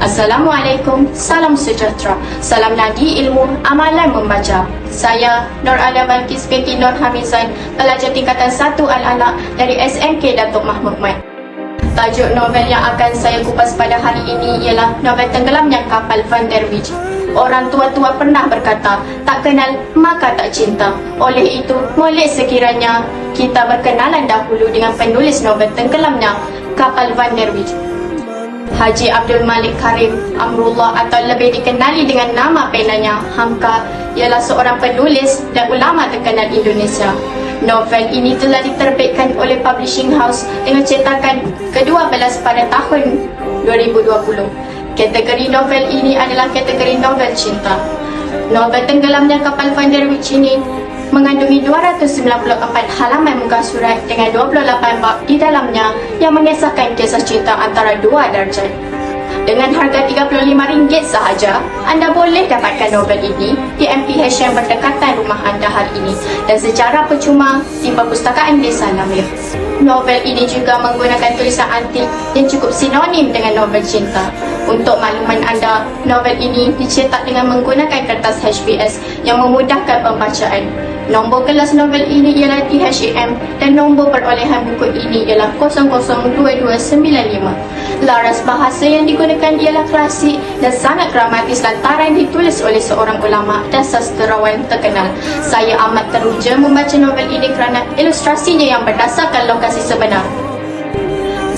Assalamualaikum, salam sejahtera, salam nadi ilmu, amalan membaca. Saya Nur Alia Balkis binti Nur Hamizan, pelajar tingkatan 1 Al-Alaq dari SMK Datuk Mahmud Mat. Tajuk novel yang akan saya kupas pada hari ini ialah novel Tenggelamnya Kapal Van der Wijk. Orang tua-tua pernah berkata, tak kenal maka tak cinta. Oleh itu, boleh sekiranya kita berkenalan dahulu dengan penulis novel Tenggelamnya Kapal Van der Wijk, Haji Abdul Malik Karim Amrullah, atau lebih dikenali dengan nama penanya Hamka. Ialah seorang penulis dan ulama terkenal Indonesia. Novel ini telah diterbitkan oleh Publishing House dengan cetakan ke-12 pada tahun 2020. Kategori novel ini adalah kategori novel cinta. Novel Tenggelamnya Kapal Van der Wijk ini mengandungi 294 halaman muka surat dengan 28 bab di dalamnya yang mengisahkan kisah cinta antara dua darjat. Dengan harga RM35 sahaja, anda boleh dapatkan novel ini di MPH yang berdekatan rumah anda hari ini dan secara percuma di Perpustakaan Desa Lamir. Novel ini juga menggunakan tulisan antik yang cukup sinonim dengan novel cinta. Untuk makluman anda, novel ini dicetak dengan menggunakan kertas HBS yang memudahkan pembacaan. Nombor kelas novel ini ialah THAM dan nombor perolehan buku ini ialah 002295. Laras bahasa yang digunakan ialah klasik dan sangat gramatis lantaran ditulis oleh seorang ulama dan sastrawan terkenal. Saya amat teruja membaca novel ini kerana ilustrasinya yang berdasarkan lokasi sebenar.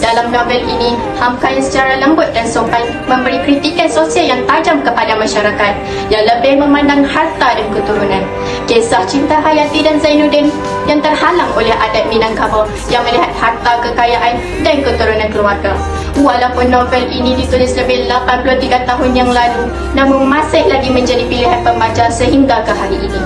Dalam novel ini, Hamka yang secara lembut dan sopan memberi kritikan sosial yang tajam kepada masyarakat yang lebih memandang harta dan keturunan. Kisah cinta Hayati dan Zainuddin yang terhalang oleh adat Minangkabau yang melihat harta, kekayaan dan keturunan keluarga. Walaupun novel ini ditulis lebih 83 tahun yang lalu, namun masih lagi menjadi pilihan pembaca sehingga ke hari ini.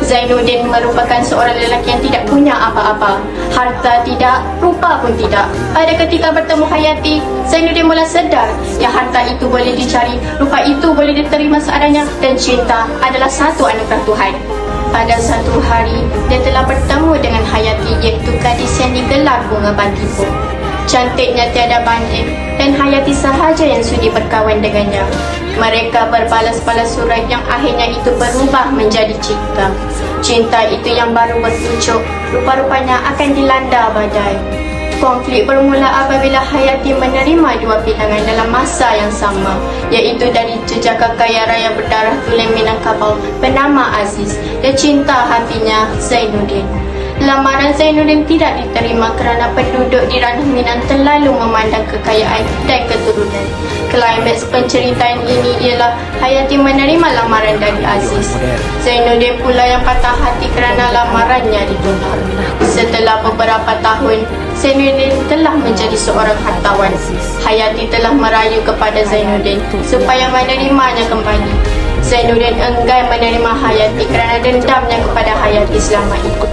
Zainuddin merupakan seorang lelaki yang tidak punya apa-apa. Harta tidak, rupa pun tidak. Pada ketika bertemu Hayati, Zainuddin mula sedar yang harta itu boleh dicari, rupa itu boleh diterima seadanya, dan cinta adalah satu anugerah Tuhan. Pada satu hari, dia telah bertemu dengan Hayati, iaitu gadis yang digelar Bunga Bantipu. Cantiknya tiada banding dan Hayati sahaja yang sudi berkawan dengannya. Mereka berbalas-balas surat yang akhirnya itu berubah menjadi cinta. Cinta itu yang baru berpucuk, rupa-rupanya akan dilanda badai. Konflik bermula apabila Hayati menerima dua pinangan dalam masa yang sama, iaitu dari jejaka kaya raya berdarah tulen Minangkabau bernama Aziz dan cinta hatinya Zainuddin. Lamaran Zainuddin tidak diterima kerana penduduk di ranah Minang terlalu memandang kekayaan dan keturunan. Klimaks penceritaan ini ialah Hayati menerima lamaran dari Aziz. Zainuddin pula yang patah hati kerana lamarannya ditolak. Setelah beberapa tahun, Zainuddin telah menjadi seorang hartawan. Hayati telah merayu kepada Zainuddin supaya menerimanya kembali. Zainuddin enggan menerima Hayati kerana dendamnya kepada Hayati selama itu.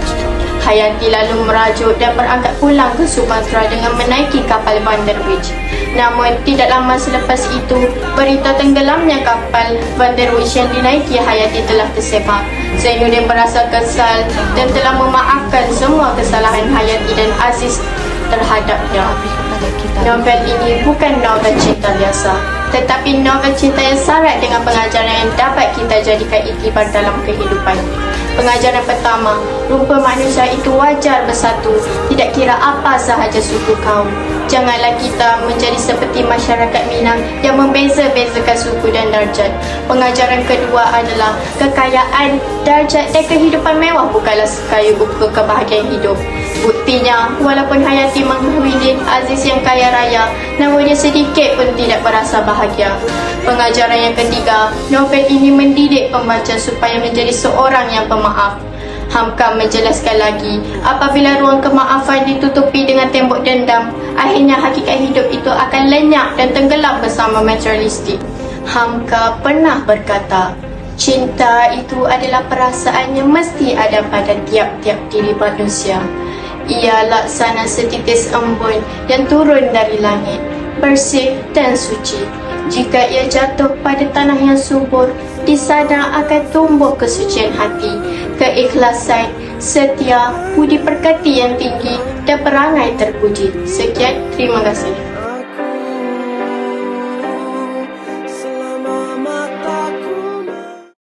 Hayati lalu merajuk dan berangkat pulang ke Sumatera dengan menaiki kapal Van der Wijk. Namun tidak lama selepas itu, berita tenggelamnya kapal Van der Wijk yang dinaiki Hayati telah tersebar. Zainuddin merasa kesal dan telah memaafkan semua kesalahan Hayati dan Aziz terhadapnya. Novel ini bukan novel cinta biasa, tetapi novel cinta yang syarat dengan pengajaran yang dapat kita jadikan iktibar dalam kehidupan. Pengajaran pertama, rupa manusia itu wajar bersatu, tidak kira apa sahaja suku kaum. Janganlah kita menjadi seperti masyarakat Minang yang membeza-bezakan suku dan darjat. Pengajaran kedua adalah kekayaan, darjat dan kehidupan mewah bukanlah sekaya ukur kebahagiaan hidup. Buktinya, walaupun Hayati mengkawini Aziz yang kaya raya, namun dia sedikit pun tidak berasa bahagia. Pengajaran yang ketiga, novel ini mendidik pembaca supaya menjadi seorang yang pemaaf. Hamka menjelaskan lagi, apabila ruang kemaafan ditutupi dengan tembok dendam, akhirnya hakikat hidup itu akan lenyap dan tenggelam bersama materialistik. Hamka pernah berkata, cinta itu adalah perasaan yang mesti ada pada tiap-tiap diri manusia. Ia laksana setitis embun yang turun dari langit, bersih dan suci. Jika ia jatuh pada tanah yang subur, di sana akan tumbuh kesucian hati, keikhlasan, setia, budi pekerti yang tinggi dan perangai terpuji. Sekian, terima kasih.